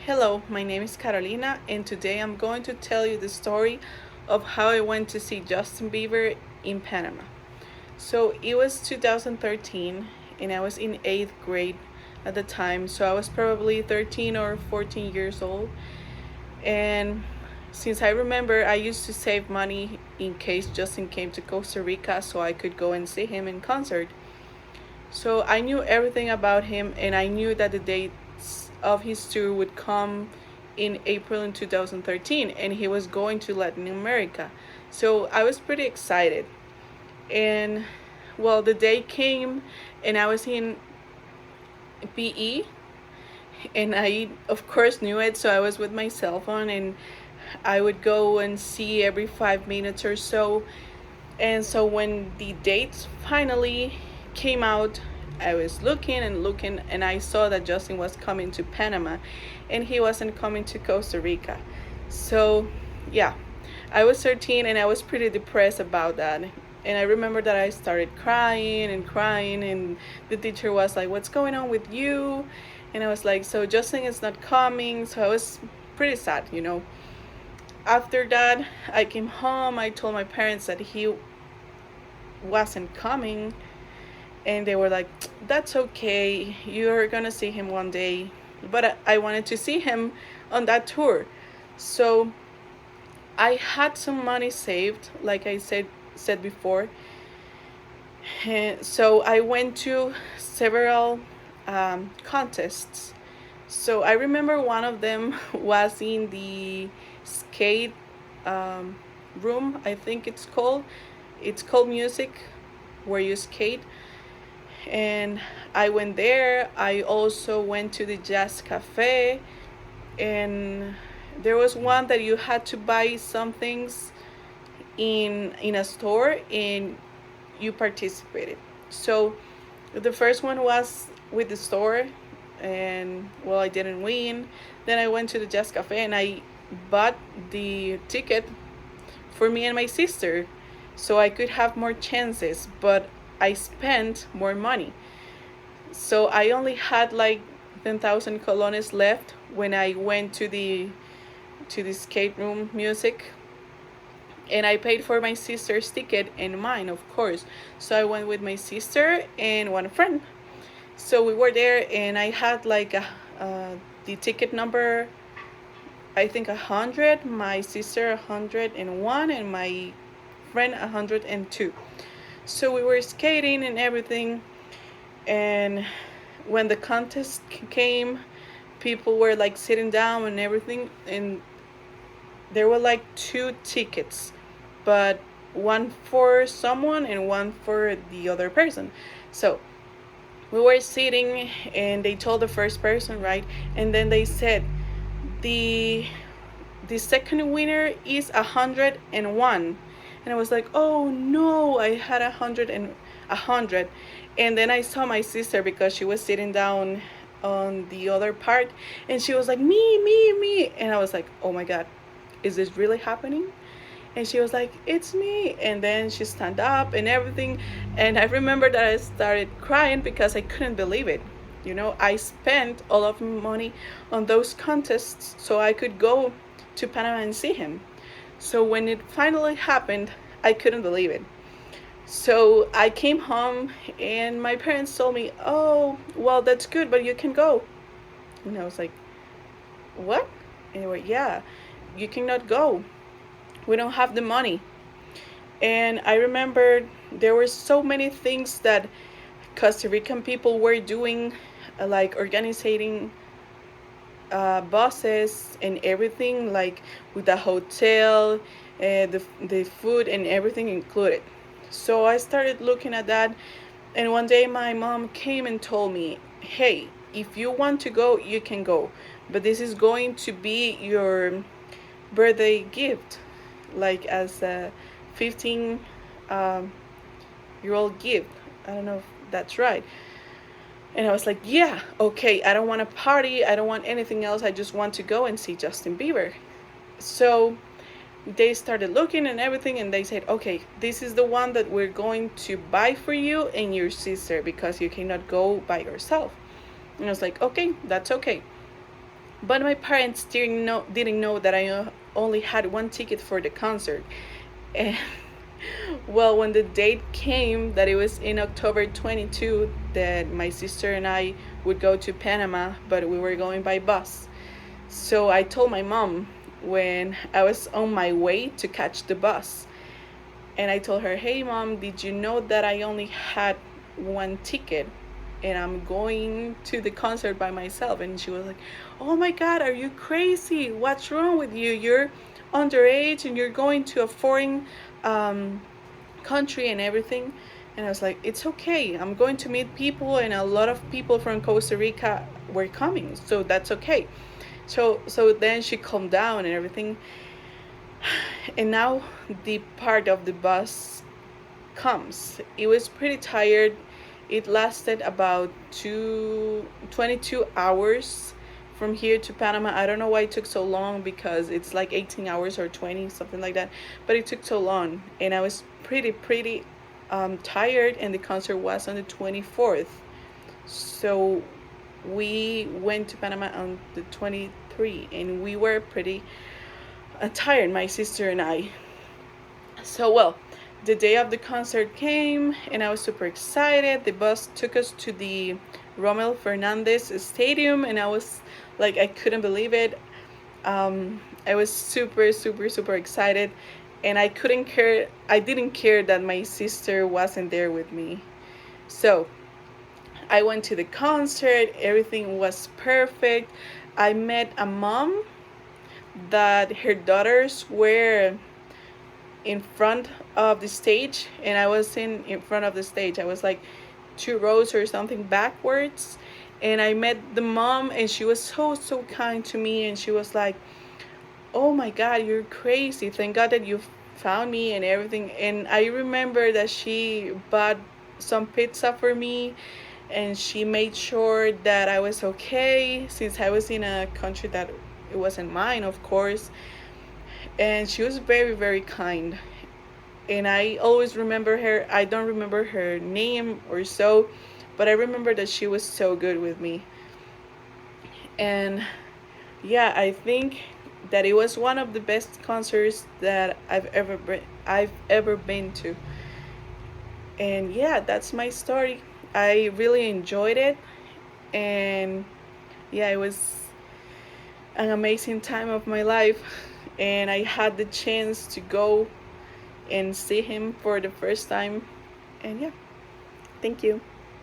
Hello, my name is Carolina, and today I'm going to tell you the story of how I went to see Justin Bieber in Panama. So it was 2013, and I was in 8th grade at the time, so I was probably 13 or 14 years old. And since I remember, I used to save money in case Justin came to Costa Rica so I could go and see him in concert. So I knew everything about him, and I knew that the dates of his tour would come in April in 2013, and he was going to Latin America. So I was pretty excited. And well, the day came, and I was in PE, and I, of course, knew it. So I was with my cell phone, and I would go and see every 5 minutes or so. And so when the dates finally came out, I was looking and looking, and I saw that Justin was coming to Panama and he wasn't coming to Costa Rica. So, yeah, I was 13 and I was pretty depressed about that. And I remember that I started crying and crying, and the teacher was like, "What's going on with you?" And I was like, "So Justin is not coming." So I was pretty sad. After that, I came home. I told my parents that he wasn't coming, and they were like, "That's okay, you're gonna see him one day." But I wanted to see him on that tour. So I had some money saved, like I said before. And so I went to several contests. So I remember one of them was in the skate um, room, I think it's called music, where you skate. And I went there. I also went to the jazz cafe, and there was one that you had to buy some things in a store, and you participated. So the first one was with the store, and well, I didn't win. Then I went to the jazz cafe and I bought the ticket for me and my sister so I could have more chances, but I spent more money. So I only had like 10,000 colones left when I went to the skate room music, and I paid for my sister's ticket and mine, of course. So I went with my sister and one friend. So we were there, and I had like the ticket number, I think 100, my sister 101, and my friend 102. So we were skating and everything, and when the contest came, people were like sitting down and everything, and there were like two tickets, but one for someone and one for the other person. So we were sitting, and they told the first person, right? And then they said, the the second winner is 101. And I was like, "Oh no, I had 100. And then I saw my sister, because she was sitting down on the other part, and she was like, "Me, me, me." And I was like, "Oh my god, is this really happening?" And she was like, "It's me." And then she stand up and everything, and I remember that I started crying because I couldn't believe it. I spent all of my money on those contests so I could go to Panama and see him. So when it finally happened, I couldn't believe it. So I came home, and my parents told me, "Oh, well, that's good, but you can go." And I was like, "What?" And they were, "Yeah, you cannot go. We don't have the money." And I remember there were so many things that Costa Rican people were doing, like organizing buses and everything, like with the hotel, the food and everything included. So I started looking at that, and one day my mom came and told me, "Hey, if you want to go, you can go, but this is going to be your birthday gift, like as a 15 um, year old gift." I don't know if that's right. And I was like, "Yeah, okay, I don't want to party. I don't want anything else. I just want to go and see Justin Bieber." So they started looking and everything, and they said, "Okay, this is the one that we're going to buy for you and your sister, because you cannot go by yourself." And I was like, "Okay, that's okay." But my parents didn't know that I only had one ticket for the concert. And well, when the date came that it was in October 22 that my sister and I would go to Panama, but we were going by bus. So I told my mom when I was on my way to catch the bus. And I told her, "Hey mom, did you know that I only had one ticket and I'm going to the concert by myself?" And she was like, "Oh my god, are you crazy? What's wrong with you? You're underage and you're going to a foreign um, country and everything." And I was like, "It's okay. I'm going to meet people, and a lot of people from Costa Rica were coming, so that's okay." So then she calmed down and everything. And now the part of the bus comes. It was pretty tired. It lasted about 22 hours from here to Panama. I don't know why it took so long, because it's like 18 hours or 20, something like that. But it took so long. And I was pretty tired, and the concert was on the 24th. So we went to Panama on the 23, and we were pretty tired, my sister and I. So, well, the day of the concert came, and I was super excited. The bus took us to the Rommel Fernandez Stadium, and I was like, I couldn't believe it. I was super excited, and I didn't care that my sister wasn't there with me. So, I went to the concert, everything was perfect. I met a mom that her daughters were in front of the stage, and I was in front of the stage. I was like 2 rows or something backwards, and I met the mom, and she was so kind to me, and she was like, "Oh my god, you're crazy. Thank god that you found me," and everything. And I remember that she bought some pizza for me, and she made sure that I was okay, since I was in a country that it wasn't mine, of course. And she was very kind, and I always remember her. I don't remember her name or so, but I remember that she was so good with me. And yeah, I think that it was one of the best concerts that I've ever been to. And yeah, that's my story. I really enjoyed it, and yeah, it was an amazing time of my life, and I had the chance to go and see him for the first time. And yeah, thank you.